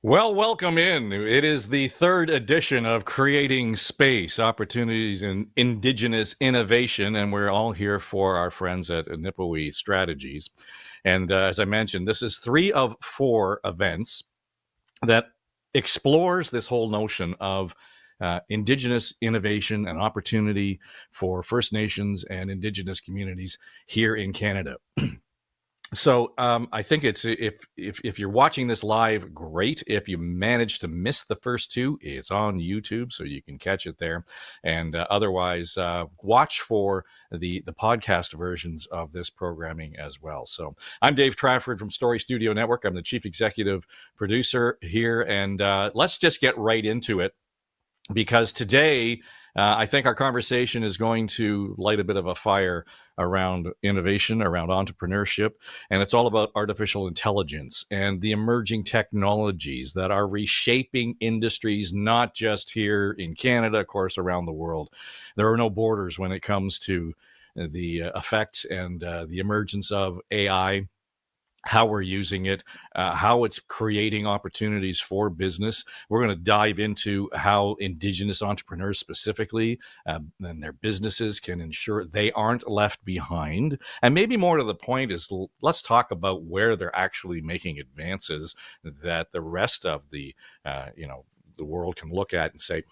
Well, welcome in. It is the third edition of Creating Space, Opportunities in Indigenous Innovation, and we're all here for our friends at Niipaawi Strategies. And as I mentioned, this is 3 of 4 events that explores this whole notion of Indigenous innovation and opportunity for First Nations and Indigenous communities here in Canada. So I think it's if you're watching this live, great. If you manage to miss the first 2, it's on YouTube, so you can catch it there. And otherwise, watch for the podcast versions of this programming as well. So I'm Dave Trafford from Story Studio Network. I'm the chief executive producer here, and let's just get right into it. Because today, I think our conversation is going to light a bit of a fire around innovation, around entrepreneurship, and it's all about artificial intelligence and the emerging technologies that are reshaping industries, not just here in Canada, of course, around the world. There are no borders when it comes to the effects and the emergence of AI, how we're using it, how it's creating opportunities for business. We're going to dive into how Indigenous entrepreneurs specifically and their businesses can ensure they aren't left behind. And maybe more to the point is let's talk about where they're actually making advances that the rest of the world can look at and say,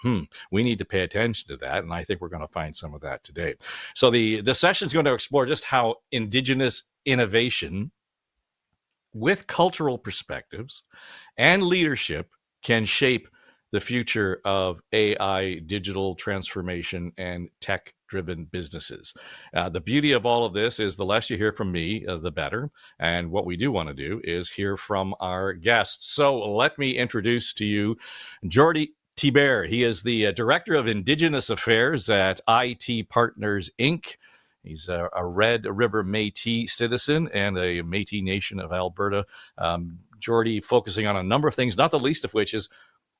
we need to pay attention to that. And I think we're going to find some of that today. So the session is going to explore just how Indigenous innovation with cultural perspectives and leadership can shape the future of AI, digital transformation, and tech-driven businesses. The beauty of all of this is the less you hear from me, the better. And what we do want to do is hear from our guests. So let me introduce to you Jordy Thibert. He is the Director of Indigenous Affairs at IT Partners, Inc. He's a Red River Métis citizen and a Métis Nation of Alberta. Jordy focusing on a number of things, not the least of which is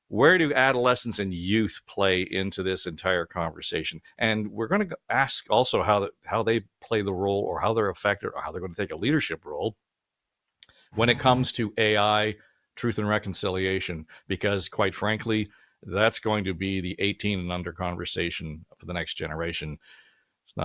where do adolescents and youth play into this entire conversation? And we're going to ask also how they play the role or how they're affected or how they're going to take a leadership role when it comes to AI, truth and reconciliation, because quite frankly, that's going to be the 18 and under conversation for the next generation. It's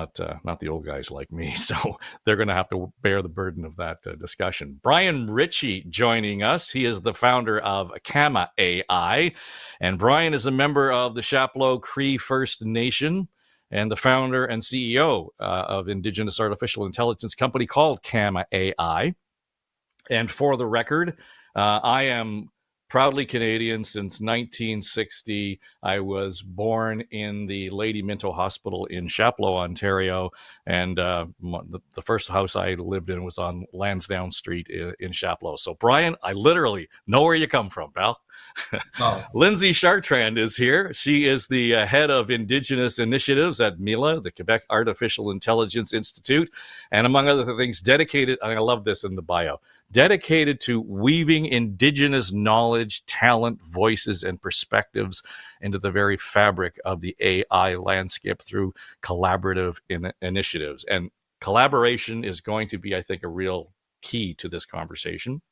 not the old guys like me, so they're going to have to bear the burden of that discussion. Brian Ritchie joining us. He is the founder of Kama AI, and Brian is a member of the Chapleau Cree First Nation and the founder and CEO of Indigenous artificial intelligence company called Kama AI. And for the record, I am proudly Canadian since 1960. I was born in the Lady Minto Hospital in Chapleau, Ontario, and the first house I lived in was on Lansdowne Street in Chapleau. So, Brian, I literally know where you come from, pal. Oh. Lindsay Chartrand is here. She is the head of Indigenous Initiatives at MILA, the Quebec Artificial Intelligence Institute, and among other things, dedicated, I love this in the bio, dedicated to weaving Indigenous knowledge, talent, voices, and perspectives into the very fabric of the AI landscape through collaborative initiatives. And collaboration is going to be, I think, a real key to this conversation.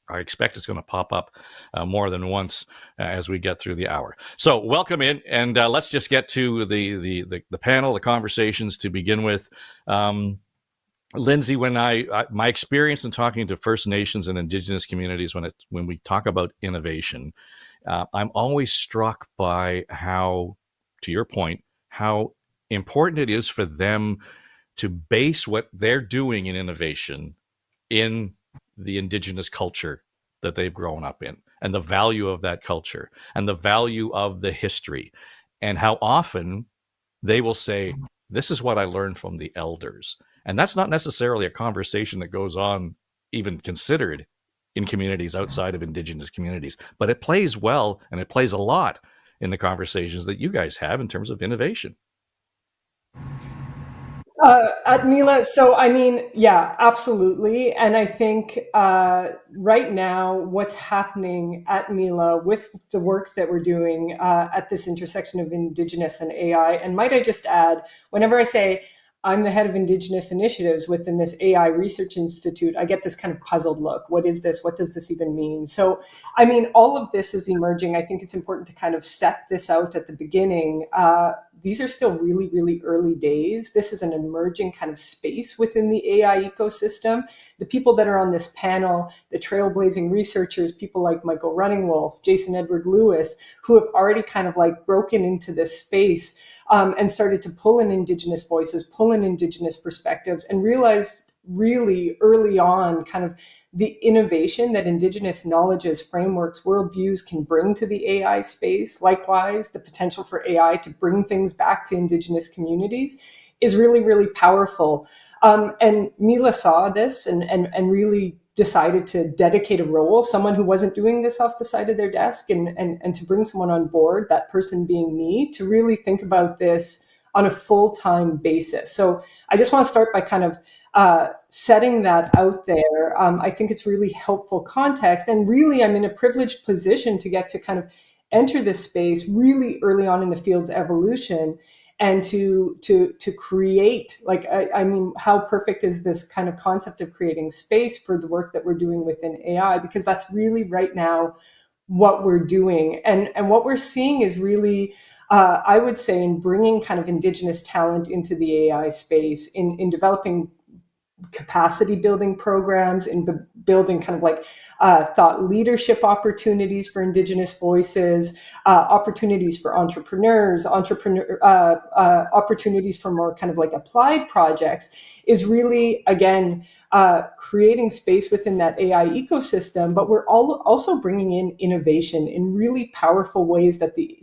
I expect it's going to pop up more than once as we get through the hour. So welcome in, and let's just get to the panel, the conversations to begin with. Lindsay, when my experience in talking to First Nations and Indigenous communities when we talk about innovation, I'm always struck by how, to your point, how important it is for them to base what they're doing in innovation in the Indigenous culture that they've grown up in, and the value of that culture, and the value of the history, and how often they will say, this is what I learned from the elders. And that's not necessarily a conversation that goes on, even considered, in communities outside of Indigenous communities. But it plays well, and it plays a lot in the conversations that you guys have in terms of innovation. At Mila, so I mean, yeah, absolutely. And I think right now, what's happening at Mila with the work that we're doing at this intersection of Indigenous and AI, and might I just add, whenever I say I'm the head of Indigenous initiatives within this AI Research Institute, I get this kind of puzzled look. What is this? What does this even mean? So, I mean, all of this is emerging. I think it's important to kind of set this out at the beginning. These are still really, really early days. This is an emerging kind of space within the AI ecosystem. The people that are on this panel, the trailblazing researchers, people like Michael Runningwolf, Jason Edward Lewis, who have already kind of like broken into this space and started to pull in Indigenous voices, pull in Indigenous perspectives, and realized really early on kind of the innovation that Indigenous knowledges, frameworks, worldviews can bring to the AI space. Likewise, the potential for AI to bring things back to Indigenous communities is really, really powerful. And Mila saw this and really decided to dedicate a role, someone who wasn't doing this off the side of their desk, and to bring someone on board, that person being me, to really think about this on a full-time basis. So I just want to start by kind of setting that out there. I think it's really helpful context, and really I'm in a privileged position to get to kind of enter this space really early on in the field's evolution, and to create, like, I mean, how perfect is this kind of concept of creating space for the work that we're doing within AI, because that's really right now what we're doing. And what we're seeing is really, I would say, in bringing kind of Indigenous talent into the AI space, in developing capacity building programs, in building kind of like thought leadership opportunities for Indigenous voices, opportunities for entrepreneurs, opportunities for more kind of like applied projects, is really, again, creating space within that AI ecosystem. But we're also bringing in innovation in really powerful ways that the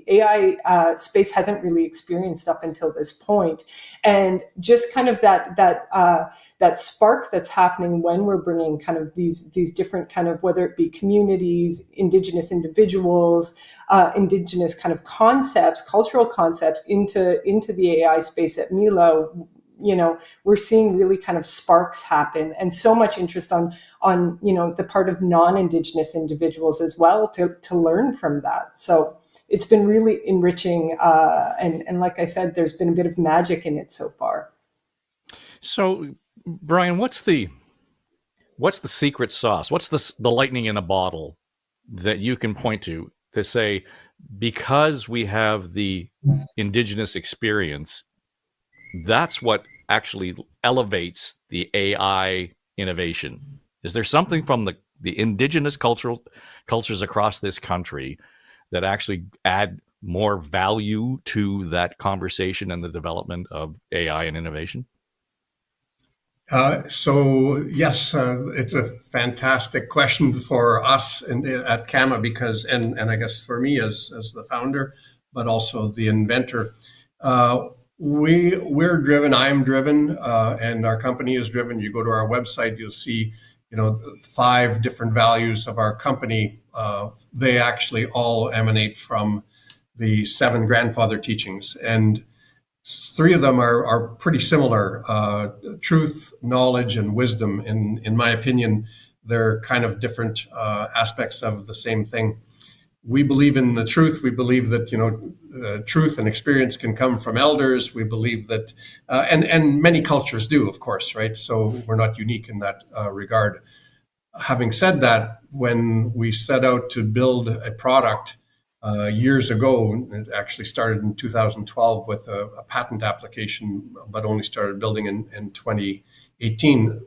AI space hasn't really experienced up until this point. And just kind of that spark that's happening when we're bringing kind of these different kind of, whether it be communities, Indigenous individuals, Indigenous kind of concepts, cultural concepts into the AI space at Mila. You know, we're seeing really kind of sparks happen, and so much interest on you know, the part of non-Indigenous individuals as well to learn from that. So it's been really enriching, and like I said, there's been a bit of magic in it so far. So, Brian, what's the secret sauce? What's the lightning in a bottle that you can point to say, because we have the Indigenous experience, that's what actually elevates the AI innovation? Is there something from the Indigenous cultures across this country that actually add more value to that conversation and the development of AI and innovation? So yes, it's a fantastic question for us at CAMA, because, and I guess for me as the founder, but also the inventor, we're driven. I'm driven, and our company is driven. You go to our website, you'll see, you know, 5 different values of our company. They actually all emanate from the 7 grandfather teachings, and 3 of them are pretty similar. Truth, knowledge, and wisdom. In my opinion, they're kind of different aspects of the same thing. We believe in the truth. We believe that, you know, truth and experience can come from elders. We believe that, and many cultures do, of course, right? So we're not unique in that regard. Having said that, when we set out to build a product years ago, it actually started in 2012 with a patent application, but only started building in 2018.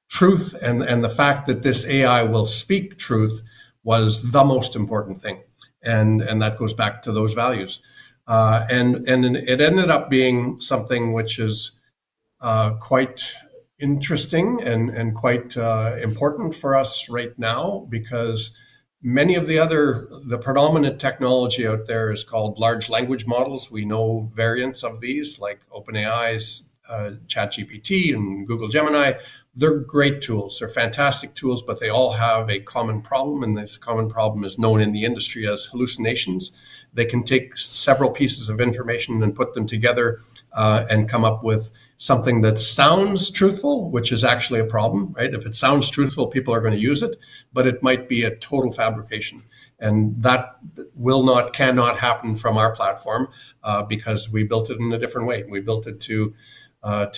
Truth and the fact that this AI will speak truth was the most important thing, and that goes back to those values, and it ended up being something which is quite interesting and quite important for us right now, because many of the predominant technology out there is called large language models. We know variants of these, like OpenAI's ChatGPT and Google Gemini. They're great tools. They're fantastic tools, but they all have a common problem, and this common problem is known in the industry as hallucinations. They can take several pieces of information and put them together and come up with something that sounds truthful, which is actually a problem, right? If it sounds truthful, people are going to use it, but it might be a total fabrication. And that cannot happen from our platform because we built it in a different way. We built it to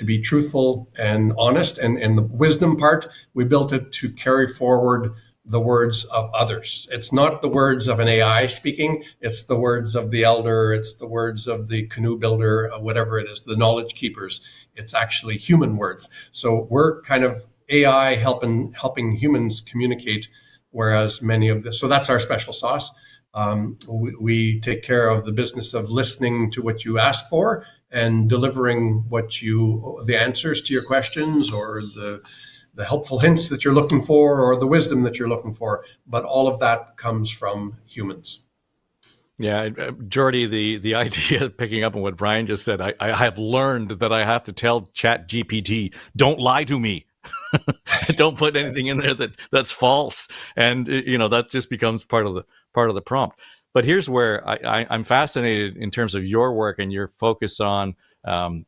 be truthful and honest. And the wisdom part, we built it to carry forward the words of others. It's not the words of an AI speaking. It's the words of the elder. It's the words of the canoe builder, whatever it is, the knowledge keepers. It's actually human words. So we're kind of AI helping humans communicate, whereas so that's our special sauce. We take care of the business of listening to what you ask for and delivering the answers to your questions, or the helpful hints that you're looking for, or the wisdom that you're looking for. But all of that comes from humans. Yeah, Jordy, the idea of picking up on what Brian just said, I have learned that I have to tell ChatGPT, don't lie to me. Don't put anything in there that's false. And that just becomes part of the prompt. But here's where I'm fascinated in terms of your work and your focus on the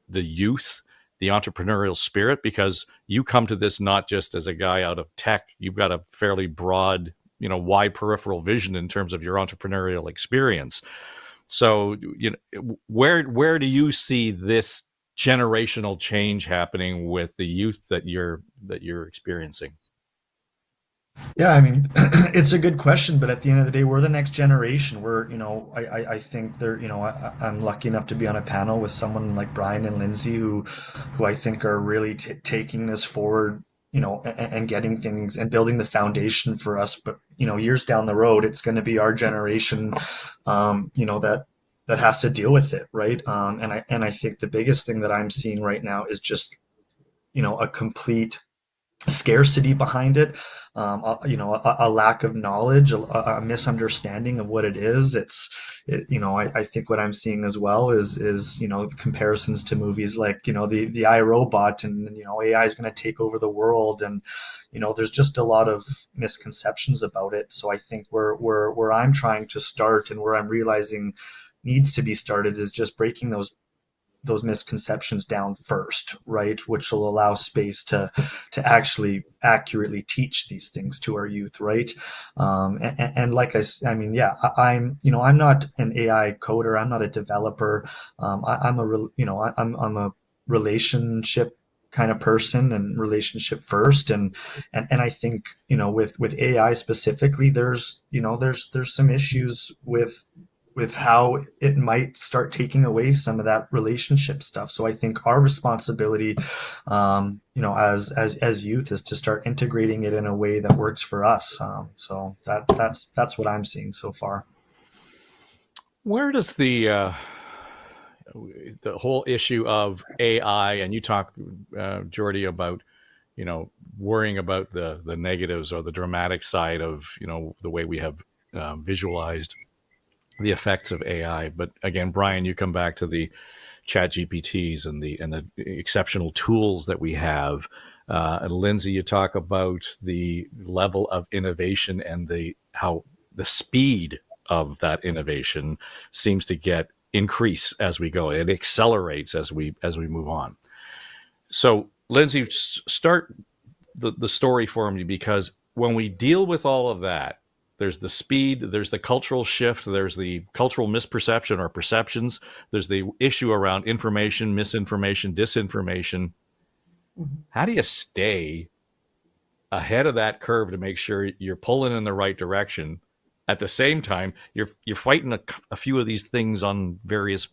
youth, the entrepreneurial spirit, because you come to this not just as a guy out of tech. You've got a fairly broad, wide peripheral vision in terms of your entrepreneurial experience. So, where do you see this generational change happening with the youth that you're experiencing? Yeah, I mean, it's a good question, but at the end of the day, we're the next generation. I think I'm lucky enough to be on a panel with someone like Brian and Lindsay, who I think are really taking this forward, and getting things and building the foundation for us. But, years down the road, it's going to be our generation, that has to deal with it, right? And I think the biggest thing that I'm seeing right now is just, a complete scarcity behind it, a lack of knowledge, a misunderstanding of what it is. I think what I'm seeing as well is comparisons to movies like the iRobot, and AI is going to take over the world, and there's just a lot of misconceptions about it. So I think where I'm trying to start, and where I'm realizing needs to be started, is just breaking those misconceptions down first, right? Which will allow space to actually accurately teach these things to our youth, right? And like I'm not an AI coder. I'm not a developer. I'm a relationship kind of person, and relationship first. And I think, with AI specifically, there's some issues with how it might start taking away some of that relationship stuff. So I think our responsibility, as youth, is to start integrating it in a way that works for us. So that's what I'm seeing so far. Where does the whole issue of AI, and you talk, Jordy, about worrying about the negatives or the dramatic side of the way we have visualized the effects of AI. But again, Brian, you come back to the chat GPTs and the exceptional tools that we have. And Lindsay, you talk about the level of innovation and how the speed of that innovation seems to increase as we go. It accelerates as we move on. So Lindsay, start the story for me, because when we deal with all of that, there's the speed, there's the cultural shift, there's the cultural misperception or perceptions, there's the issue around information, misinformation, disinformation. Mm-hmm. How do you stay ahead of that curve to make sure you're pulling in the right direction? At the same time, you're fighting a few of these things on various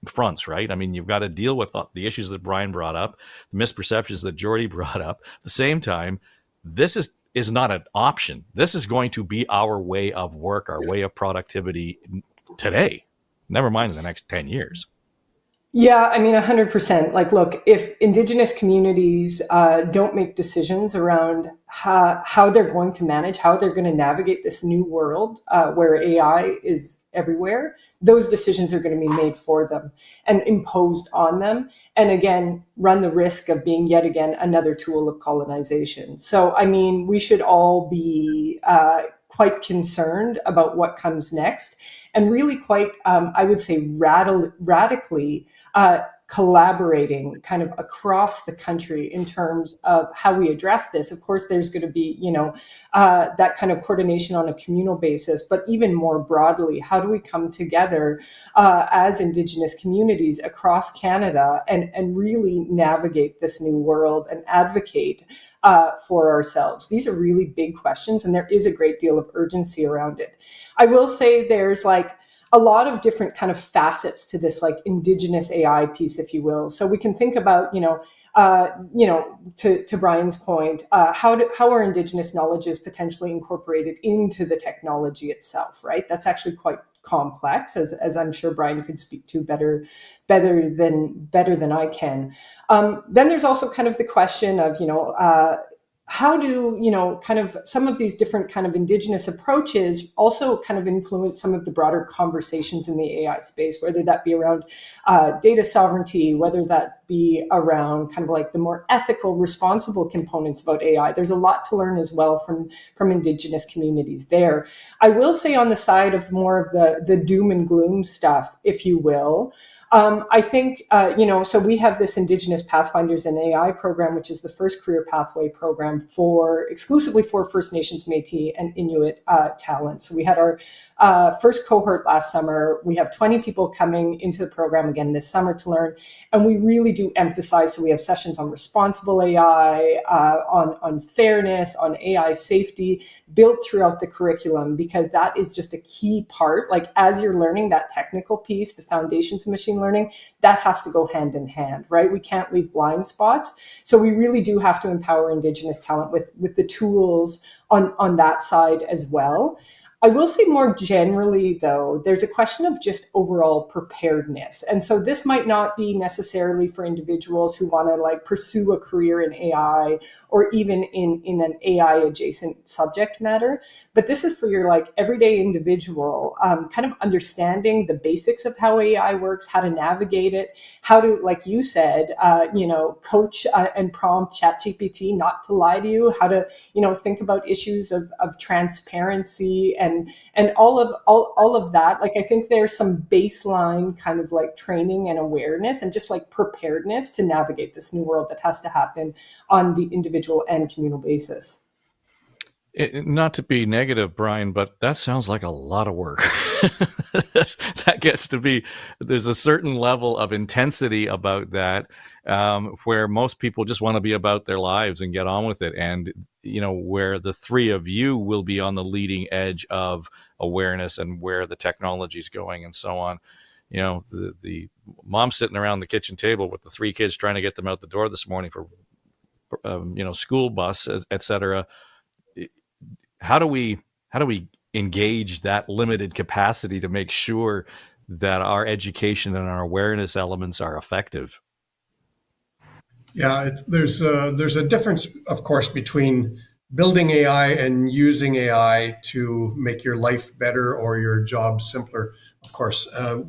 fronts, right? I mean, you've got to deal with the issues that Brian brought up, the misperceptions that Jordy brought up. At the same time, this is not an option. This is going to be our way of work, our way of productivity today, never mind in the next 10 years. Yeah, I mean, 100%. Like, look, if Indigenous communities don't make decisions around how they're going to manage, how they're going to navigate this new world where AI is everywhere, those decisions are going to be made for them and imposed on them. And again, run the risk of being yet again another tool of colonization. So, I mean, we should all be quite concerned about what comes next, and really quite, I would say, radically collaborating kind of across the country in terms of how we address this. Of course, there's going to be, that kind of coordination on a communal basis, but even more broadly, how do we come together as Indigenous communities across Canada and really navigate this new world and advocate for ourselves? These are really big questions, and there is a great deal of urgency around it. I will say there's like a lot of different kind of facets to this like Indigenous AI piece, if you will. So we can think about, to Brian's point, how are Indigenous knowledges potentially incorporated into the technology itself, right? That's actually quite complex, as I'm sure Brian could speak to better than I can. Then there's also kind of the question of, how do, kind of some of these different kind of Indigenous approaches also kind of influence some of the broader conversations in the AI space, whether that be around data sovereignty, whether that be around kind of like the more ethical, responsible components about AI. There's a lot to learn as well from Indigenous communities there. I will say on the side of more of the doom and gloom stuff, if you will, I think, so we have this Indigenous Pathfinders in AI program, which is the first career pathway program exclusively for First Nations, Métis, and Inuit talent. So we had our first cohort last summer. We have 20 people coming into the program again this summer to learn. And we really do emphasize, so we have sessions on responsible AI, on fairness, on AI safety, built throughout the curriculum, because that is just a key part. Like as you're learning that technical piece, the foundations of machine learning, that has to go hand in hand, right? We can't leave blind spots. So we really do have to empower Indigenous talent with the tools on that side as well. I will say more generally, though, there's a question of just overall preparedness. And so this might not be necessarily for individuals who want to like pursue a career in AI or even in an AI adjacent subject matter. But this is for your like everyday individual, kind of understanding the basics of how AI works, how to navigate it, how to, like you said, coach and prompt ChatGPT not to lie to you, how to, think about issues of transparency and all of that. Like I think there's some baseline kind of like training and awareness and just like preparedness to navigate this new world that has to happen on the individual and communal basis. Not to be negative, Brian, but that sounds like a lot of work. That gets to be, there's a certain level of intensity about that, where most people just want to be about their lives and get on with it. And, where the three of you will be on the leading edge of awareness and where the technology is going and so on. The mom sitting around the kitchen table with the three kids trying to get them out the door this morning for, school bus, et cetera. How do we engage that limited capacity to make sure that our education and our awareness elements are effective? Yeah, there's a difference, of course, between building AI and using AI to make your life better or your job simpler. Of course, I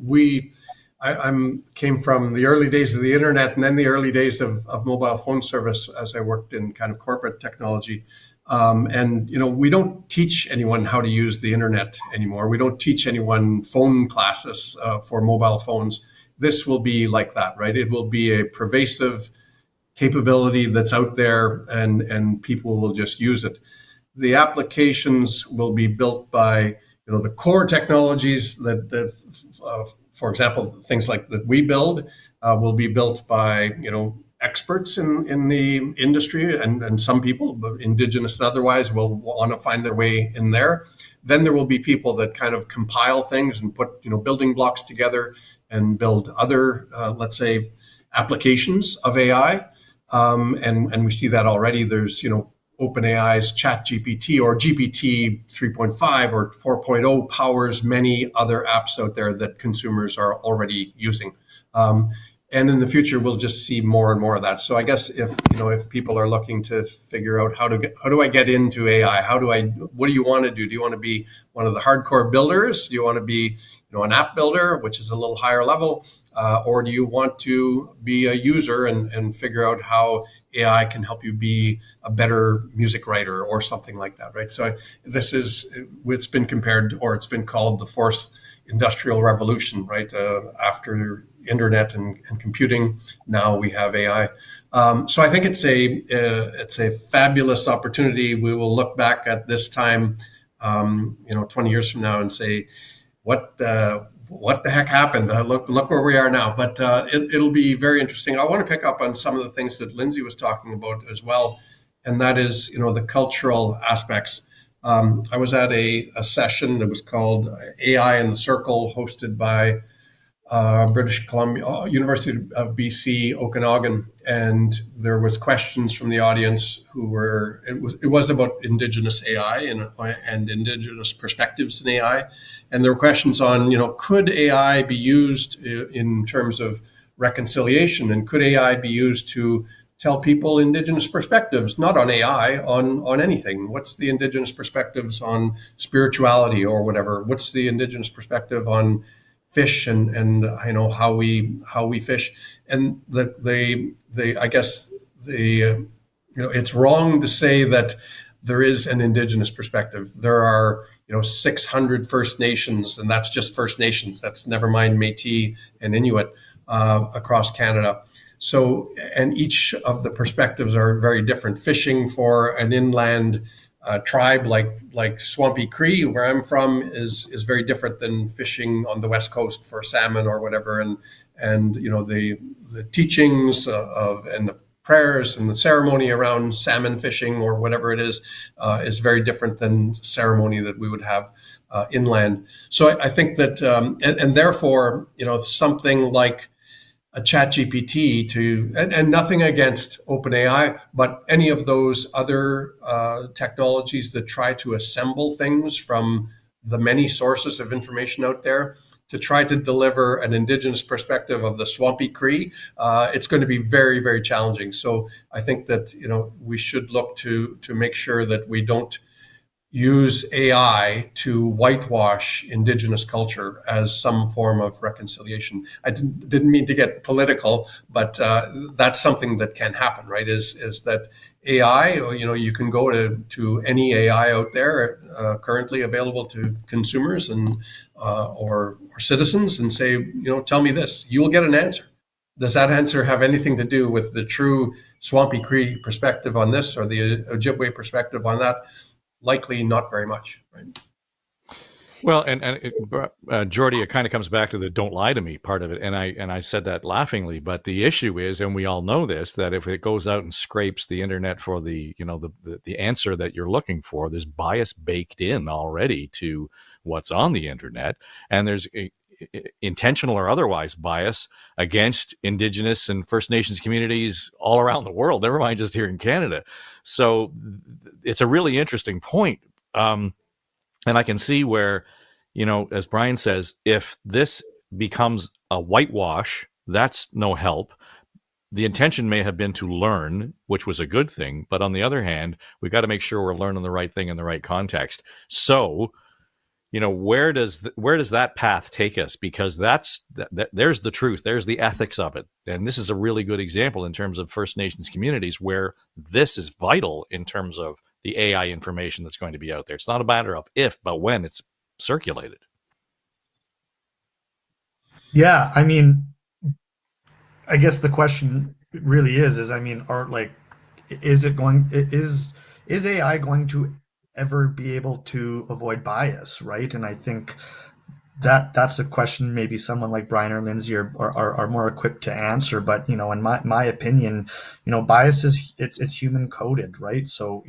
came from the early days of the internet and then the early days of mobile phone service as I worked in kind of corporate technology. We don't teach anyone how to use the internet anymore. We don't teach anyone phone classes for mobile phones. This will be like that, right? It will be a pervasive capability that's out there and people will just use it. The applications will be built by, the core technologies that for example, things like that we build will be built by, experts in the industry and some people, Indigenous and otherwise, will want to find their way in there. Then there will be people that kind of compile things and put, building blocks together and build other, let's say, applications of AI. And we see that already. There's, OpenAI's ChatGPT or GPT 3.5 or 4.0 powers many other apps out there that consumers are already using. And in the future, we'll just see more and more of that. So I guess if people are looking to figure out how do I get into AI? What do you want to do? Do you want to be one of the hardcore builders? Do you want to be, an app builder, which is a little higher level? Or do you want to be a user and figure out how AI can help you be a better music writer or something like that, right? So it's been compared, or it's been called the fourth industrial revolution, right? After internet and computing, now we have AI. So I think it's a fabulous opportunity. We will look back at this time, 20 years from now, and say, what the heck happened? Look where we are now. But it'll be very interesting. I want to pick up on some of the things that Lindsay was talking about as well, and that is, the cultural aspects. I was at a session that was called AI in the Circle, hosted by British Columbia, University of BC, Okanagan, and there was questions from the audience it was about Indigenous AI and Indigenous perspectives in AI, and there were questions on, could AI be used in terms of reconciliation, and could AI be used to tell people Indigenous perspectives, not on AI, on anything. What's the Indigenous perspectives on spirituality or whatever? What's the Indigenous perspective on fish and how we fish? And I guess it's wrong to say that there is an Indigenous perspective. There are 600 First Nations, and that's just First Nations. That's never mind Métis and Inuit across Canada. So, and each of the perspectives are very different. Fishing for an inland tribe like Swampy Cree, where I'm from, is very different than fishing on the West Coast for salmon or whatever. And the teachings and the prayers and the ceremony around salmon fishing or whatever it is very different than ceremony that we would have inland. So I think that and therefore something like a ChatGPT and nothing against OpenAI, but any of those other technologies that try to assemble things from the many sources of information out there to try to deliver an Indigenous perspective of the Swampy Cree, it's going to be very, very challenging. So I think that we should look to make sure that we don't use AI to whitewash Indigenous culture as some form of reconciliation. I didn't mean to get political, but that's something that can happen, right? Is that AI, you can go to any AI out there currently available to consumers and or citizens and say, tell me this. You will get an answer. Does that answer have anything to do with the true Swampy Cree perspective on this or the Ojibwe perspective on that? Likely not very much, right? Well, Jordy, it kind of comes back to the "don't lie to me" part of it, and I said that laughingly, but the issue is, and we all know this, that if it goes out and scrapes the internet for the answer that you're looking for, there's bias baked in already to what's on the internet, and there's intentional or otherwise bias against Indigenous and First Nations communities all around the world, never mind just here in Canada. So it's a really interesting point. And I can see where, as Brian says, if this becomes a whitewash, that's no help. The intention may have been to learn, which was a good thing. But on the other hand, we've got to make sure we're learning the right thing in the right context. So, where does that path take us? Because there's the truth. There's the ethics of it. And this is a really good example in terms of First Nations communities where this is vital in terms of the AI information that's going to be out there. It's not a matter of if, but when it's circulated. Yeah, I mean, I guess the question really is is AI going to ever be able to avoid bias, right? And I think that's a question maybe someone like Brian or Lindsay are more equipped to answer. But in my opinion, bias it's human coded, right? So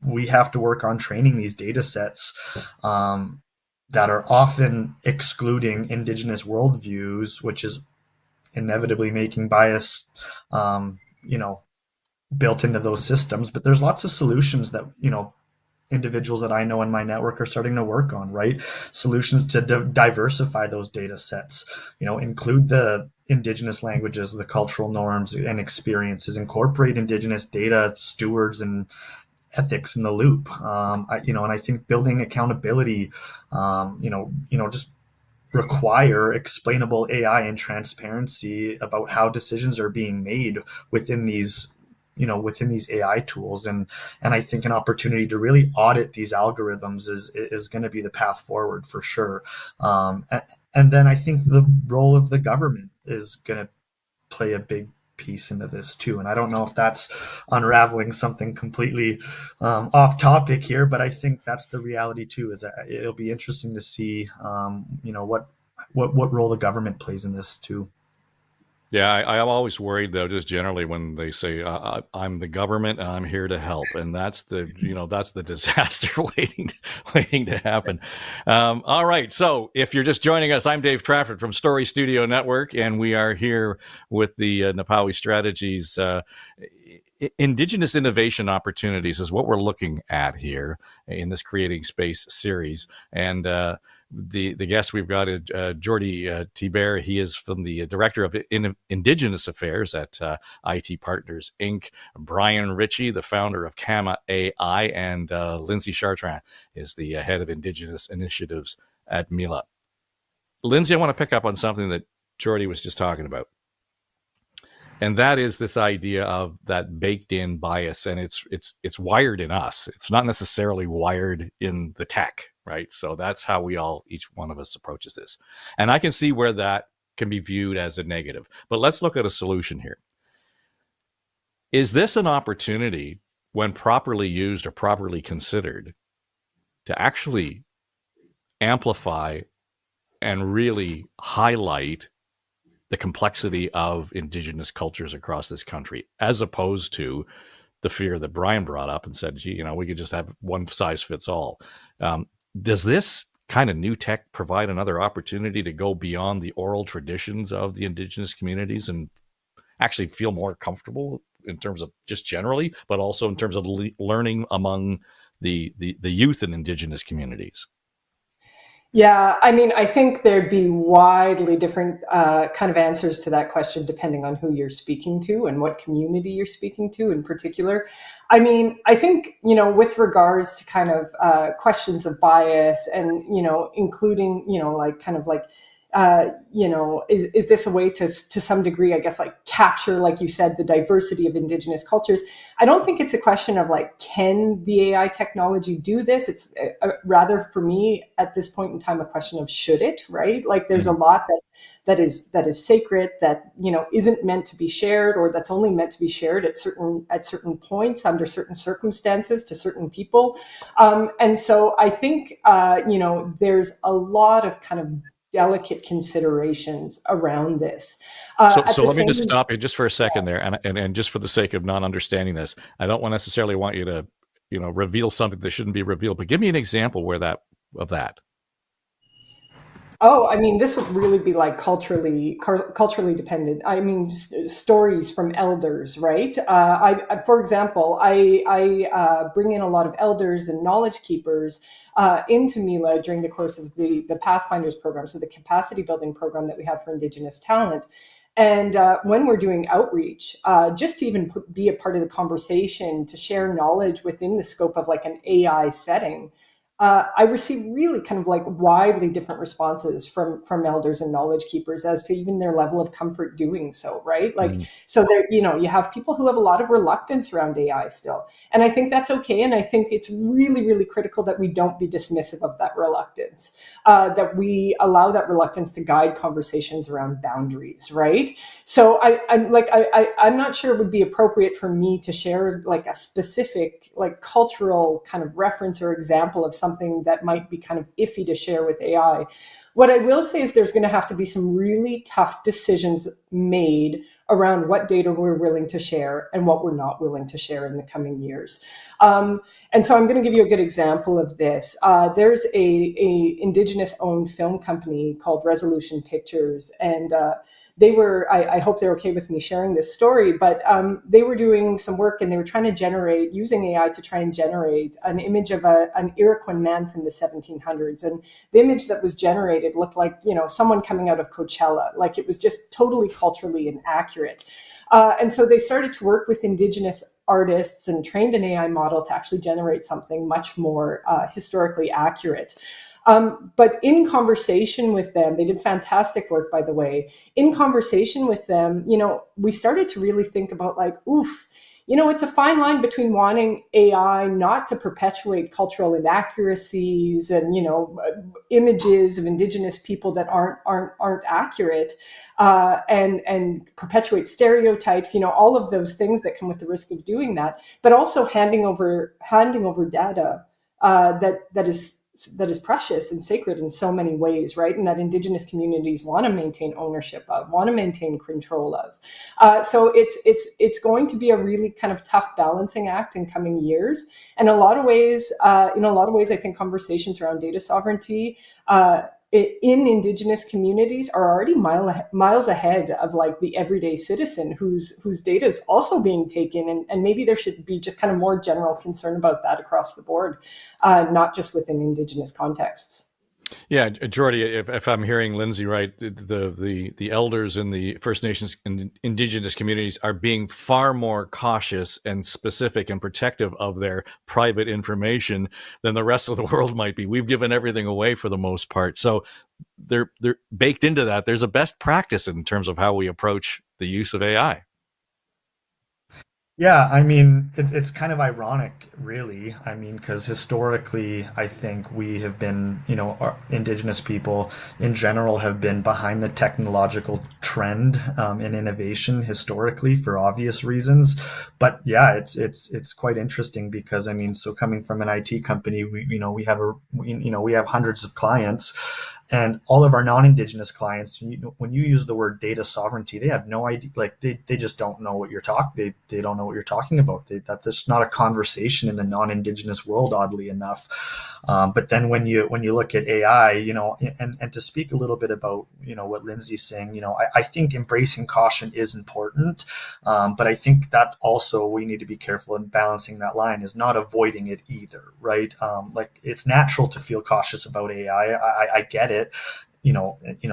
we have to work on training these data sets that are often excluding Indigenous worldviews, which is inevitably making bias built into those systems. But there's lots of solutions that individuals that I know in my network are starting to work on, right? Solutions to diversify those data sets, include the Indigenous languages, the cultural norms and experiences, incorporate Indigenous data stewards and ethics in the loop. And I think building accountability, just require explainable AI and transparency about how decisions are being made within these within these AI tools. And I think an opportunity to really audit these algorithms is going to be the path forward for sure. And then I think the role of the government is going to play a big piece into this too. And I don't know if that's unraveling something completely off topic here, but I think that's the reality too. Is that it'll be interesting to see, what role the government plays in this too. Yeah, I'm always worried though, just generally when they say I'm the government and I'm here to help, and that's the disaster waiting to happen. All right, so if you're just joining us, I'm Dave Trafford from Story Studio Network, and we are here with the Niipaawi Strategies. Indigenous innovation opportunities is what we're looking at here in this Creating Space series, and the guest we've got is Jordy Thibert. He is from the Director of Indigenous Affairs at IT Partners, Inc. Brian Ritchie, the founder of Kama AI, and Lindsay Chartrand is the head of Indigenous Initiatives at Mila. Lindsay, I want to pick up on something that Jordy was just talking about. And that is this idea of that baked-in bias, and it's wired in us. It's not necessarily wired in the tech, right? So that's how each one of us approaches this. And I can see where that can be viewed as a negative. But let's look at a solution here. Is this an opportunity, when properly used or properly considered, to actually amplify and really highlight the complexity of Indigenous cultures across this country, as opposed to the fear that Brian brought up and said, gee, we could just have one size fits all. Does this kind of new tech provide another opportunity to go beyond the oral traditions of the Indigenous communities and actually feel more comfortable in terms of just generally, but also in terms of learning among the youth in Indigenous communities? Yeah, I mean, I think there'd be widely different kind of answers to that question depending on who you're speaking to and what community you're speaking to in particular. I mean, I think, with regards to kind of questions of bias and, including, is this a way to some degree, I guess, like capture, like you said, the diversity of Indigenous cultures? I don't think it's a question of like, can the AI technology do this? It's rather, for me, at this point in time, a question of should it, right? Like there's a lot that is sacred, that, isn't meant to be shared, or that's only meant to be shared at certain points under certain circumstances to certain people. And so I think, there's a lot of kind of delicate considerations around this. So let me just stop you just for a second there, and just for the sake of not understanding this, I don't necessarily want you to, reveal something that shouldn't be revealed. But give me an example of that. Oh, I mean, this would really be like culturally dependent. I mean, stories from elders, right? For example, I bring in a lot of elders and knowledge keepers into Mila during the course of the Pathfinders program, so the capacity building program that we have for Indigenous talent. And when we're doing outreach, just to even be a part of the conversation, to share knowledge within the scope of like an AI setting, I receive really kind of like widely different responses from elders and knowledge keepers as to even their level of comfort doing so, right? Like, so there, you have people who have a lot of reluctance around AI still. And I think that's okay. And I think it's really, really critical that we don't be dismissive of that reluctance, that we allow that reluctance to guide conversations around boundaries, right? So I'm not sure it would be appropriate for me to share like a specific like cultural kind of reference or example of something that might be kind of iffy to share with AI. What I will say is there's going to have to be some really tough decisions made around what data we're willing to share and what we're not willing to share in the coming years. And so I'm going to give you a good example of this. There's a Indigenous-owned film company called Resolution Pictures, and they were, I hope they're okay with me sharing this story, but they were doing some work and they were trying to generate, using AI to try and generate an image of an Iroquois man from the 1700s. And the image that was generated looked like, someone coming out of Coachella. Like it was just totally culturally inaccurate. And so they started to work with Indigenous artists and trained an AI model to actually generate something much more historically accurate. But in conversation with them, they did fantastic work, by the way. In conversation with them, we started to really think about like, oof, it's a fine line between wanting AI not to perpetuate cultural inaccuracies and, images of Indigenous people that aren't accurate, and perpetuate stereotypes, all of those things that come with the risk of doing that, but also handing over data that is precious and sacred in so many ways, right? And that Indigenous communities want to maintain ownership of, want to maintain control of. So it's going to be a really kind of tough balancing act in coming years. And in a lot of ways, I think conversations around data sovereignty in Indigenous communities are already miles ahead of like the everyday citizen whose data is also being taken, and maybe there should be just kind of more general concern about that across the board, not just within Indigenous contexts. Yeah, Jordy, if I'm hearing Lindsay right, the elders in the First Nations and Indigenous communities are being far more cautious and specific and protective of their private information than the rest of the world might be. We've given everything away for the most part, so they're baked into that. There's a best practice in terms of how we approach the use of AI. Yeah, I mean, it's kind of ironic, really. I mean, because historically, I think we have been, our Indigenous people in general have been behind the technological trend in innovation historically for obvious reasons. But yeah, it's quite interesting because I mean, so coming from an IT company, we have hundreds of clients. And all of our non-Indigenous clients, when you use the word data sovereignty, they have no idea. Like they just don't know what you're talking. They don't know what you're talking about. That's not a conversation in the non-Indigenous world, oddly enough. But then when you look at AI, and to speak a little bit about what Lindsay's saying, I think embracing caution is important, but I think that also we need to be careful in balancing that line, is not avoiding it either, right? Like it's natural to feel cautious about AI. I get it.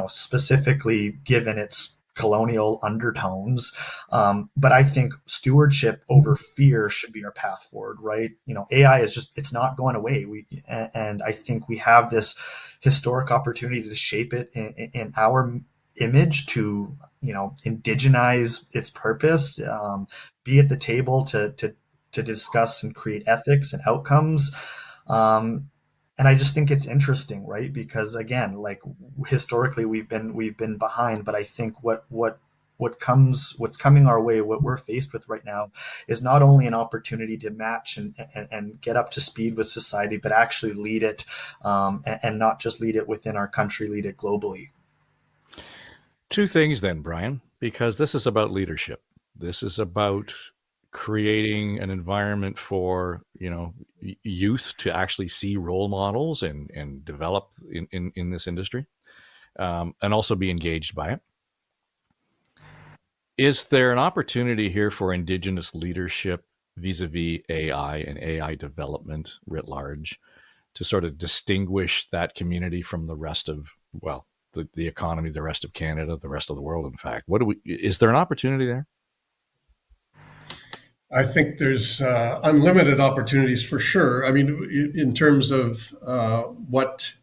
Specifically given its colonial undertones. But I think stewardship over fear should be our path forward, right? AI it's not going away. And I think we have this historic opportunity to shape it in our image to, indigenize its purpose, be at the table to discuss and create ethics and outcomes. And I just think it's interesting, right? Because again, like historically we've been behind, but I think what's coming our way, what we're faced with right now, is not only an opportunity to match and get up to speed with society, but actually lead it, and not just lead it within our country, lead it globally. Two things then, Brian, because this is about leadership. This is about creating an environment for youth to actually see role models and develop in this industry, and also be engaged by it. Is there an opportunity here for Indigenous leadership vis-a-vis AI and AI development writ large to sort of distinguish that community from the rest of, well, the economy, the rest of Canada, the rest of the world, in fact? Is there an opportunity there? I think there's unlimited opportunities for sure. I mean, in terms of what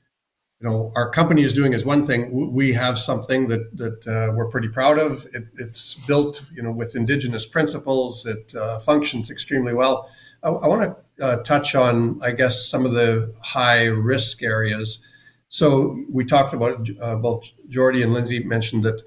our company is doing is one thing. We have something that we're pretty proud of. It's built, with Indigenous principles. It functions extremely well. I want to touch on, I guess, some of the high risk areas. So we talked about both Jordy and Lindsay mentioned that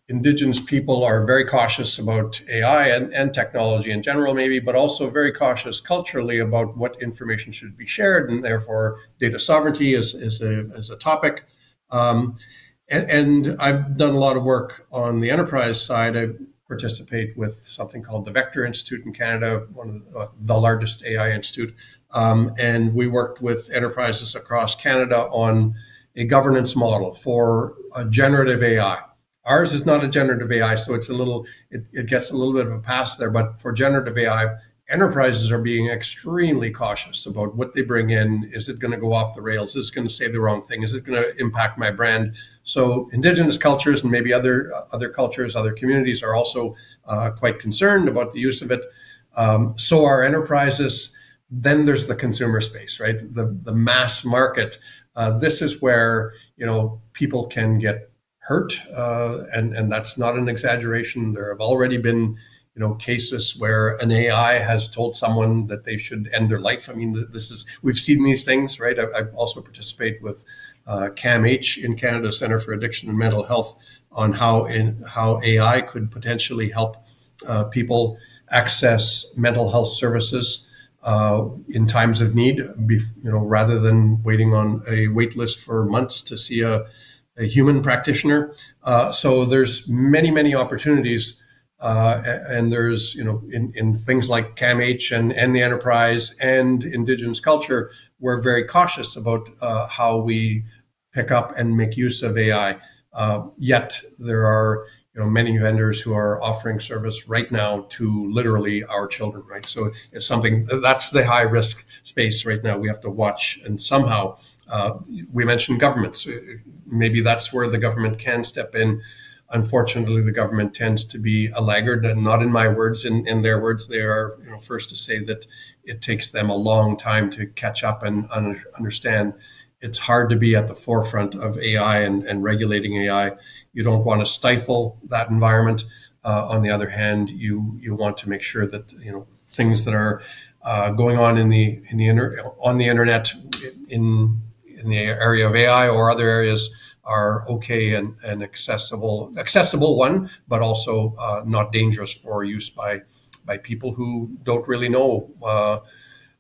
Indigenous people are very cautious about AI and technology in general, maybe, but also very cautious culturally about what information should be shared, and therefore data sovereignty is a topic. And I've done a lot of work on the enterprise side. I participate with something called the Vector Institute in Canada, one of the largest AI institute. And we worked with enterprises across Canada on a governance model for a generative AI. Ours is not a generative AI, so it gets a little bit of a pass there. But for generative AI, enterprises are being extremely cautious about what they bring in. Is it going to go off the rails? Is it going to say the wrong thing? Is it going to impact my brand? So Indigenous cultures and maybe other cultures, other communities are also quite concerned about the use of it. So are enterprises. Then there's the consumer space, right? The mass market. This is where people can get hurt, and that's not an exaggeration. There have already been cases where an AI has told someone that they should end their life. I mean, we've seen these things, right? I also participate with CAMH in Canada, Center for Addiction and Mental Health, on how AI could potentially help people access mental health services in times of need, rather than waiting on a wait list for months to see a human practitioner. So there's many opportunities, and there's in things like CAMH and the enterprise and Indigenous culture, we're very cautious about how we pick up and make use of AI. Yet there are many vendors who are offering service right now to literally our children, right? So it's something that's the high risk space right now. We have to watch, and somehow we mentioned governments. Maybe that's where the government can step in. Unfortunately, the government tends to be a laggard, and not in my words, in their words. They are first to say that it takes them a long time to catch up and understand. It's hard to be at the forefront of AI and regulating AI. You don't want to stifle that environment. On the other hand, you want to make sure that things that are going on on the internet in the area of AI or other areas are okay and accessible one, but also not dangerous for use by people who don't really know.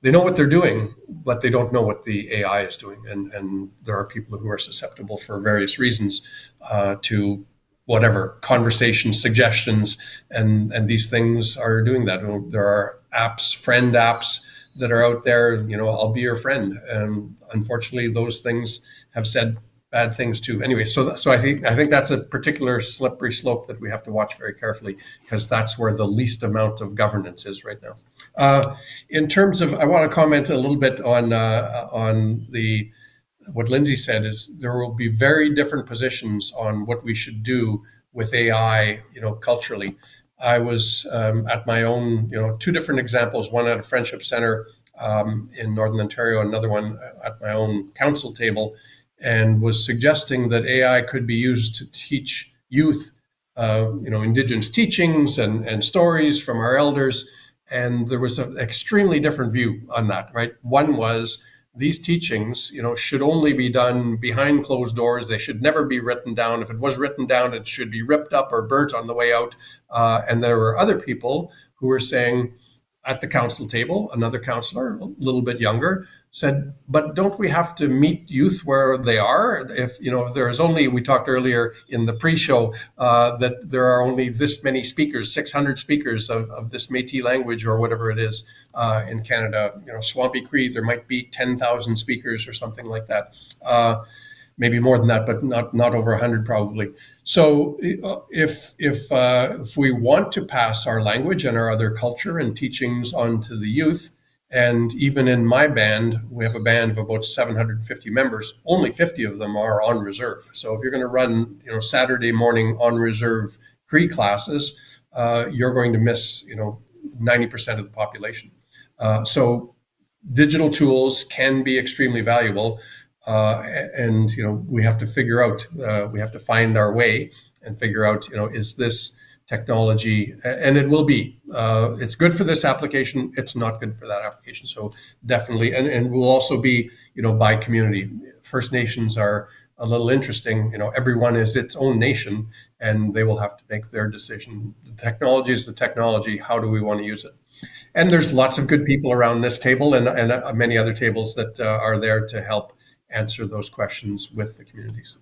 They know what they're doing, but they don't know what the AI is doing. And there are people who are susceptible for various reasons to whatever conversation suggestions, and these things are doing that. There are friend apps that are out there. I'll be your friend, and unfortunately, those things have said bad things too. Anyway, so I think that's a particular slippery slope that we have to watch very carefully, because that's where the least amount of governance is right now. In terms of, I want to comment a little bit on what Lindsay said. Is there will be very different positions on what we should do with AI, culturally. I was at my own, two different examples, one at a friendship center in Northern Ontario, another one at my own council table, and was suggesting that AI could be used to teach youth, Indigenous teachings and stories from our elders. And there was an extremely different view on that, right? One was these teachings, should only be done behind closed doors. They should never be written down. If it was written down, it should be ripped up or burnt on the way out. And there were other people who were saying, at the council table, another councillor, a little bit younger, said, but don't we have to meet youth where they are? If there's only, we talked earlier in the pre-show that there are only this many speakers, 600 speakers of this Métis language or whatever it is in Canada. Swampy Cree, there might be 10,000 speakers or something like that. Maybe more than that, but not over 100 probably. So if we want to pass our language and our other culture and teachings on to the youth, and even in my band, we have a band of about 750 members, only 50 of them are on reserve. So if you're going to run, Saturday morning on reserve Cree classes, you're going to miss, 90% of the population. So digital tools can be extremely valuable. And we have to figure out, we have to find our way and figure out, is this technology, and it will be, it's good for this application, it's not good for that application. So definitely, and will also be, by community. First Nations are a little interesting. Everyone is its own nation, and they will have to make their decision. The technology is the technology. How do we want to use it? And there's lots of good people around this table and many other tables that are there to help answer those questions with the communities.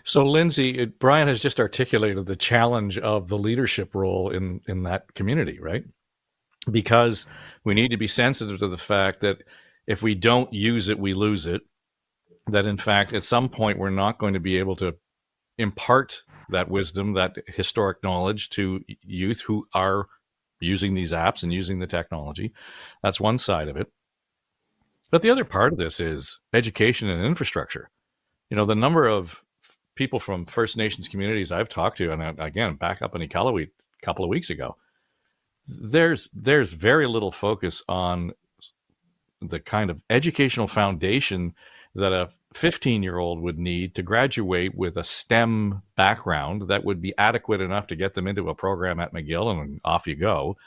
So, Lindsay, Brian has just articulated the challenge of the leadership role in that community, right? Because we need to be sensitive to the fact that if we don't use it, we lose it. That, in fact, at some point, we're not going to be able to impart that wisdom, that historic knowledge to youth who are using these apps and using the technology. That's one side of it. But the other part of this is education and infrastructure. The number of people from First Nations communities I've talked to, and again, back up in Iqaluit a couple of weeks ago, there's very little focus on the kind of educational foundation that a 15-year-old would need to graduate with a STEM background that would be adequate enough to get them into a program at McGill, and off you go.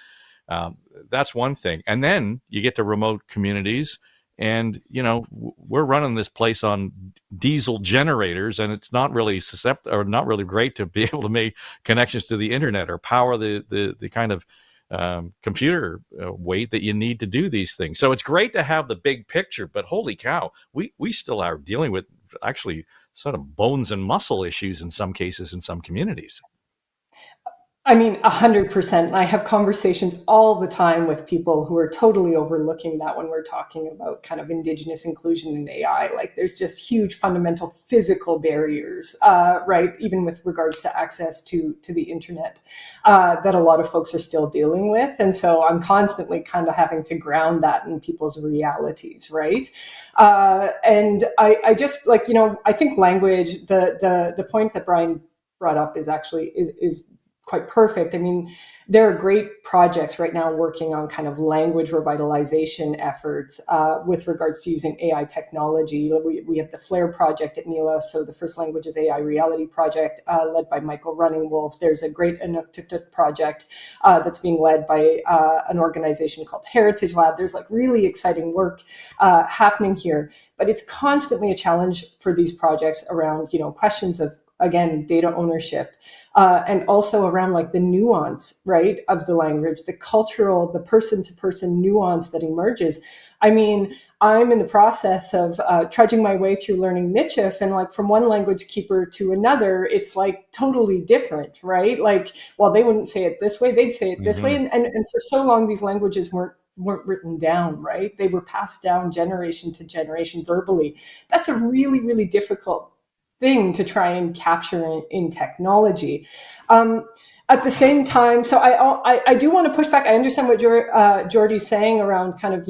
That's one thing. And then you get to remote communities, and we're running this place on diesel generators, and it's not really not really great to be able to make connections to the internet or power the kind of computer weight that you need to do these things. So it's great to have the big picture, but holy cow, we still are dealing with actually sort of bones and muscle issues in some cases in some communities. I mean, 100%. I have conversations all the time with people who are totally overlooking that when we're talking about kind of Indigenous inclusion in AI. Like, there's just huge fundamental physical barriers, right? Even with regards to access to the internet, that a lot of folks are still dealing with. And so I'm constantly kind of having to ground that in people's realities, right? And I just like, I think language, the point that Brian brought up is actually is quite perfect. I mean, there are great projects right now working on kind of language revitalization efforts with regards to using AI technology. We have the FLAIR project at NELA, so the First Languages AI Reality project led by Michael Runningwolf. There's a great Inuktitut project that's being led by an organization called Heritage Lab. There's like really exciting work happening here, but it's constantly a challenge for these projects around, questions of, again, data ownership, and also around like the nuance, right, of the language, the cultural, the person-to-person nuance that emerges. I mean, I'm in the process of trudging my way through learning Michif, and like from one language keeper to another, it's like totally different, right? Like, well, they wouldn't say it this way, they'd say it this way. And for so long, these languages weren't written down, right? They were passed down generation to generation verbally. That's a really, really difficult thing to try and capture in technology. At the same time, so I do want to push back. I understand what Jordy's saying around kind of,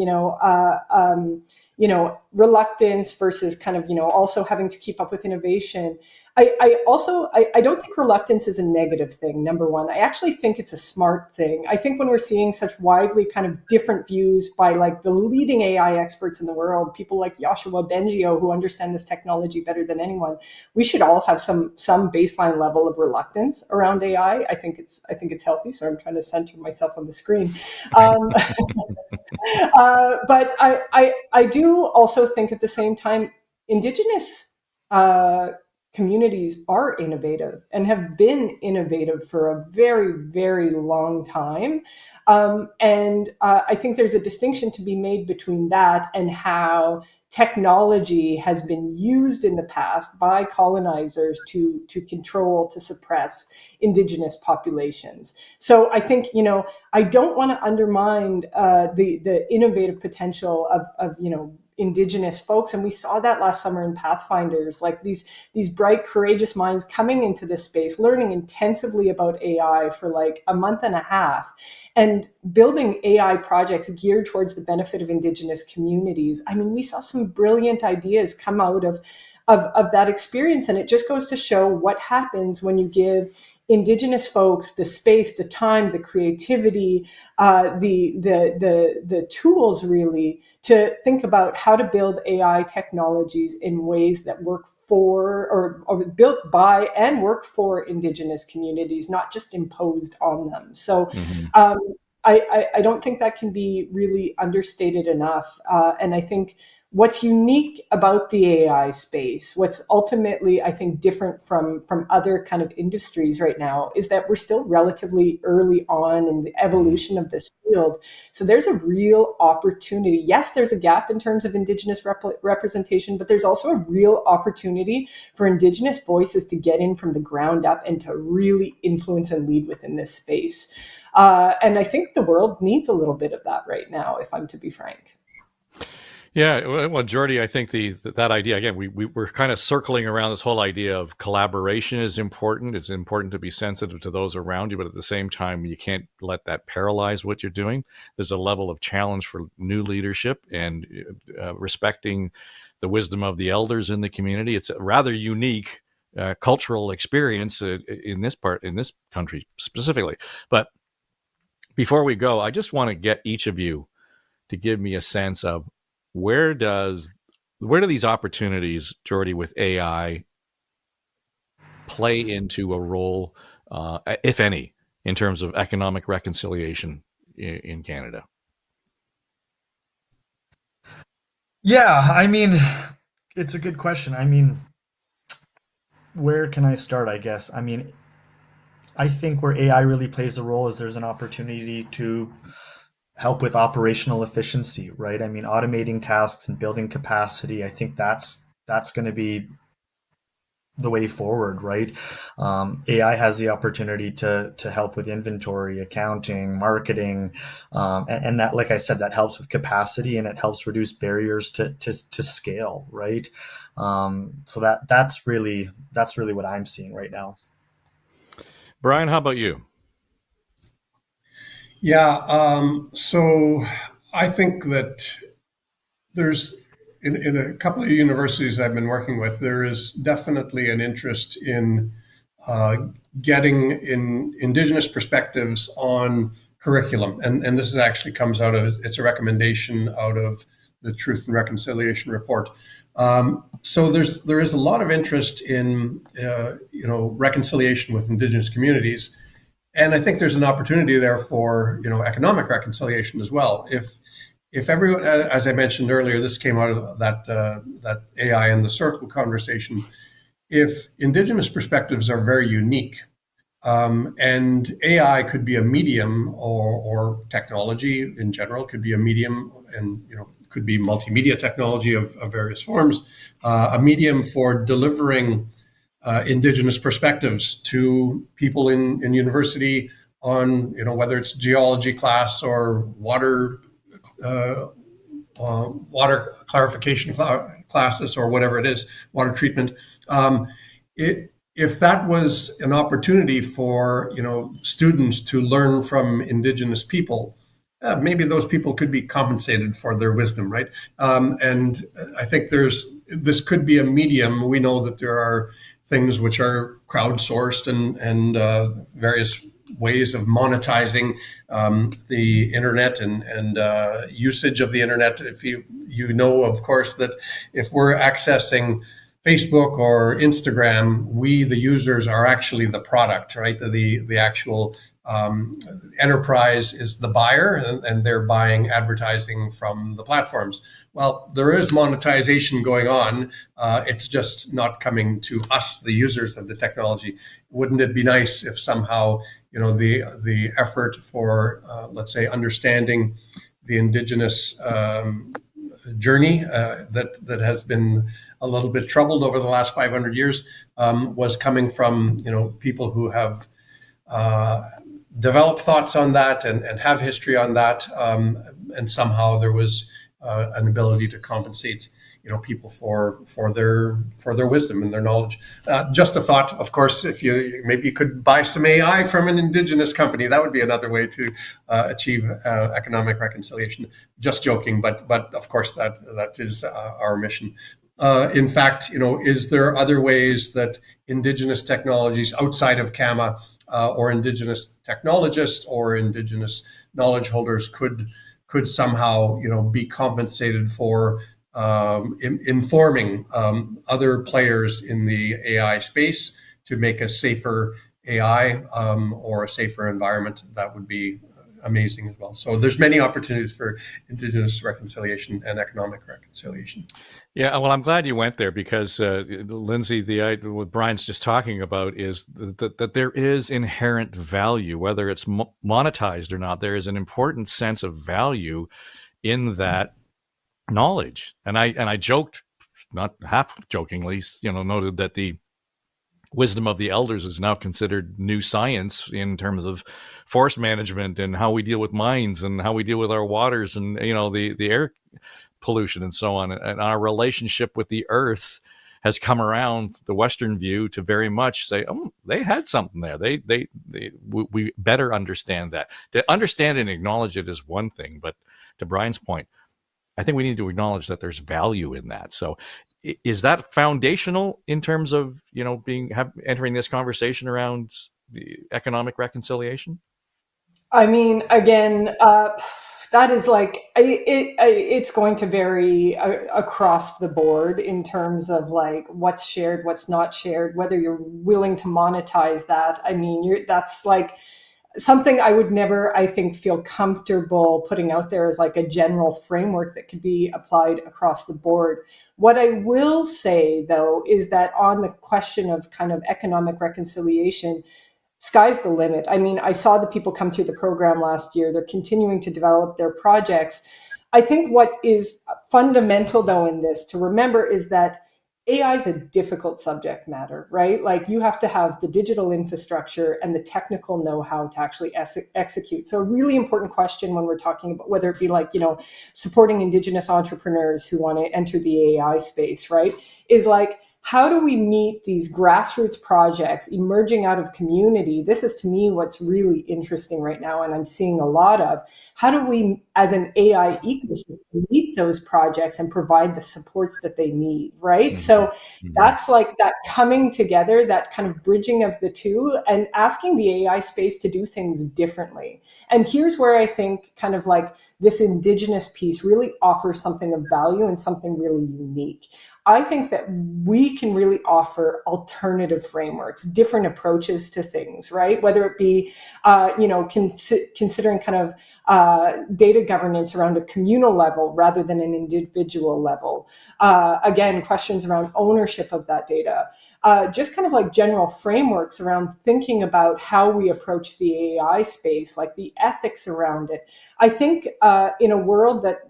reluctance versus kind of, also having to keep up with innovation. I don't think reluctance is a negative thing, number one. I actually think it's a smart thing. I think when we're seeing such widely kind of different views by like the leading AI experts in the world, people like Yoshua Bengio, who understand this technology better than anyone, we should all have some baseline level of reluctance around AI. I think it's healthy. So I'm trying to center myself on the screen. But I do also think at the same time, Indigenous communities are innovative and have been innovative for a very, very long time. And I think there's a distinction to be made between that and how technology has been used in the past by colonizers to control, to suppress Indigenous populations. So I think, I don't want to undermine the innovative potential of Indigenous folks. And we saw that last summer in Pathfinders, like these bright, courageous minds coming into this space, learning intensively about AI for like a month and a half, and building AI projects geared towards the benefit of Indigenous communities. I mean, we saw some brilliant ideas come out of that experience. And it just goes to show what happens when you give Indigenous folks the space, the time, the creativity, the tools really to think about how to build AI technologies in ways that work for or built by and work for Indigenous communities, not just imposed on them. So I don't think that can be really understated enough. And I think what's unique about the AI space, what's ultimately, I think, different from other kind of industries right now, is that we're still relatively early on in the evolution of this field. So there's a real opportunity. Yes, there's a gap in terms of Indigenous representation, but there's also a real opportunity for Indigenous voices to get in from the ground up and to really influence and lead within this space. And I think the world needs a little bit of that right now, if I'm to be frank. Yeah, well, Jordy, I think that idea, again, we're kind of circling around this whole idea of collaboration is important. It's important to be sensitive to those around you, but at the same time, you can't let that paralyze what you're doing. There's a level of challenge for new leadership and respecting the wisdom of the elders in the community. It's a rather unique cultural experience in this country specifically. But before we go, I just want to get each of you to give me a sense of where does where do these opportunities, Jordy, with AI play into a role, if any, in terms of economic reconciliation in Canada? Yeah, I mean, it's a good question. I mean, where can I start, I guess? I mean, I think where AI really plays a role is there's an opportunity to help with operational efficiency, right? I mean, automating tasks and building capacity. I think that's going to be the way forward, right? AI has the opportunity to help with inventory, accounting, marketing, and that, like I said, that helps with capacity and it helps reduce barriers to scale, right? So that's really what I'm seeing right now. Brian, how about you? Yeah. So I think that there's in a couple of universities I've been working with, there is definitely an interest in uh, getting in Indigenous perspectives on curriculum, and this is actually comes out of it's a recommendation out of the Truth and Reconciliation report. So there is a lot of interest in reconciliation with Indigenous communities, and I think there's an opportunity there for economic reconciliation as well. If everyone, as I mentioned earlier, this came out of that AI in the circle conversation. If Indigenous perspectives are very unique, and AI could be a medium, or technology in general could be a medium, and could be multimedia technology of various forms, a medium for delivering Indigenous perspectives to people in university on whether it's geology class or uh, water clarification classes or whatever it is, water treatment. If that was an opportunity for students to learn from Indigenous people, maybe those people could be compensated for their wisdom, right? And I think this could be a medium. We know that there are things which are crowdsourced and various ways of monetizing the internet and usage of the internet. If you know, of course, that if we're accessing Facebook or Instagram, we, the users, are actually the product, right? The actual enterprise is the buyer, and they're buying advertising from the platforms. Well, there is monetization going on. It's just not coming to us, the users of the technology. Wouldn't it be nice if somehow the effort for let's say understanding the Indigenous journey that has been a little bit troubled over the last 500 years was coming from people who have developed thoughts on that and have history on that, and somehow there was an ability to compensate people for their wisdom and their knowledge. Just a thought, of course, if you could buy some AI from an Indigenous company, that would be another way to achieve economic reconciliation. Just joking, but of course that is our mission. In fact, is there other ways that Indigenous technologies outside of CAMA or Indigenous technologists or Indigenous knowledge holders could somehow be compensated for informing other players in the AI space to make a safer AI or a safer environment? That would be amazing as well. So there's many opportunities for Indigenous reconciliation and economic reconciliation. Yeah, well, I'm glad you went there because, Lindsay, what Brian's just talking about is that there is inherent value, whether it's monetized or not. There is an important sense of value in that knowledge, and I joked, not half jokingly, noted that the wisdom of the elders is now considered new science in terms of forest management and how we deal with mines and how we deal with our waters and the air pollution and so on. And our relationship with the earth has come around, the Western view, to very much say, oh, they had something there. We better understand that. To understand and acknowledge it is one thing, but to Brian's point, I think we need to acknowledge that there's value in that. So is that foundational in terms of, entering this conversation around the economic reconciliation? I mean, again, that is like it's going to vary across the board in terms of like what's shared, what's not shared, whether you're willing to monetize that. I mean, that's like something I would never, I think, feel comfortable putting out there as like a general framework that could be applied across the board. What I will say, though, is that on the question of kind of economic reconciliation, sky's the limit. I mean, I saw the people come through the program last year. They're continuing to develop their projects. I think what is fundamental, though, in this to remember is that AI is a difficult subject matter, right? Like you have to have the digital infrastructure and the technical know-how to actually execute. So a really important question when we're talking about whether it be like, supporting Indigenous entrepreneurs who want to enter the AI space, right? Is like, how do we meet these grassroots projects emerging out of community? This is, to me, what's really interesting right now, and I'm seeing a lot of. How do we, as an AI ecosystem, meet those projects and provide the supports that they need, right? Mm-hmm. So Mm-hmm. that's like that coming together, that kind of bridging of the two, and asking the AI space to do things differently. And here's where I think kind of like this Indigenous piece really offers something of value and something really unique. I think that we can really offer alternative frameworks, different approaches to things, right? Whether it be, considering kind of data governance around a communal level rather than an individual level. Again, questions around ownership of that data. Just kind of like general frameworks around thinking about how we approach the AI space, like the ethics around it. I think in a world that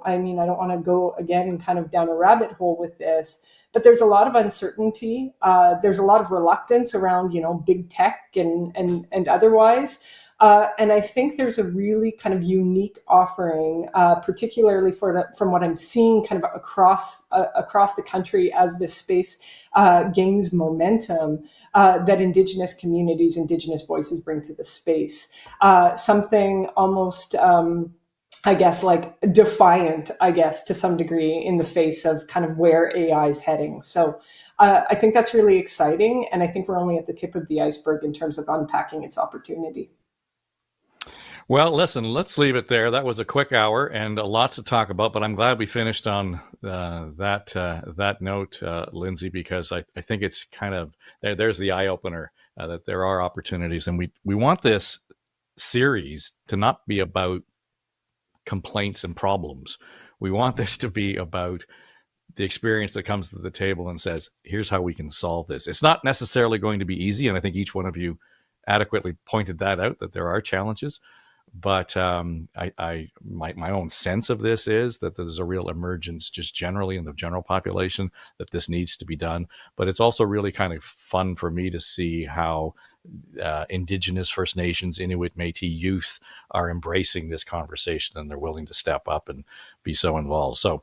I mean, I don't want to go again kind of down a rabbit hole with this, but there's a lot of uncertainty. There's a lot of reluctance around, big tech and otherwise. And I think there's a really kind of unique offering, particularly from what I'm seeing kind of across the country as this space gains momentum, that Indigenous communities, Indigenous voices bring to the space. Something almost, I guess, like defiant, I guess, to some degree in the face of kind of where AI is heading. So I think that's really exciting. And I think we're only at the tip of the iceberg in terms of unpacking its opportunity. Well, listen, let's leave it there. That was a quick hour and a lot to talk about, but I'm glad we finished on that note, Lindsay, because I think it's kind of, there's the eye opener that there are opportunities. And we want this series to not be about complaints and problems. We want this to be about the experience that comes to the table and says, here's how we can solve this. It's not necessarily going to be easy. And I think each one of you adequately pointed that out, that there are challenges. But my own sense of this is that there's a real emergence just generally in the general population that this needs to be done. But it's also really kind of fun for me to see how Indigenous, First Nations, Inuit, Métis youth are embracing this conversation, and they're willing to step up and be so involved. So,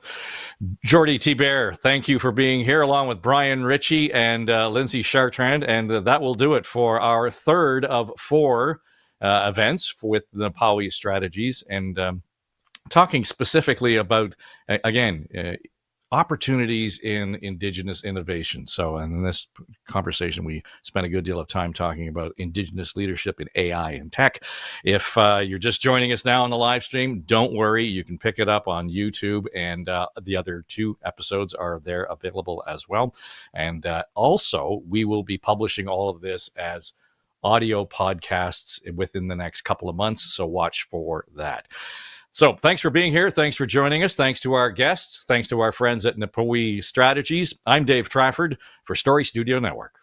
Jordy Thibert, thank you for being here, along with Brian Ritchie and Lindsay Chartrand. And that will do it for our third of four events with the Niipaawi Strategies, and talking specifically about, again, opportunities in Indigenous innovation. So in this conversation, we spent a good deal of time talking about Indigenous leadership in AI and tech. If you're just joining us now on the live stream, don't worry. You can pick it up on YouTube, and the other two episodes are there available as well. And also, we will be publishing all of this as audio podcasts within the next couple of months, so watch for that. So thanks for being here. Thanks for joining us. Thanks to our guests. Thanks to our friends at Niipaawi Strategies. I'm Dave Trafford for Story Studio Network.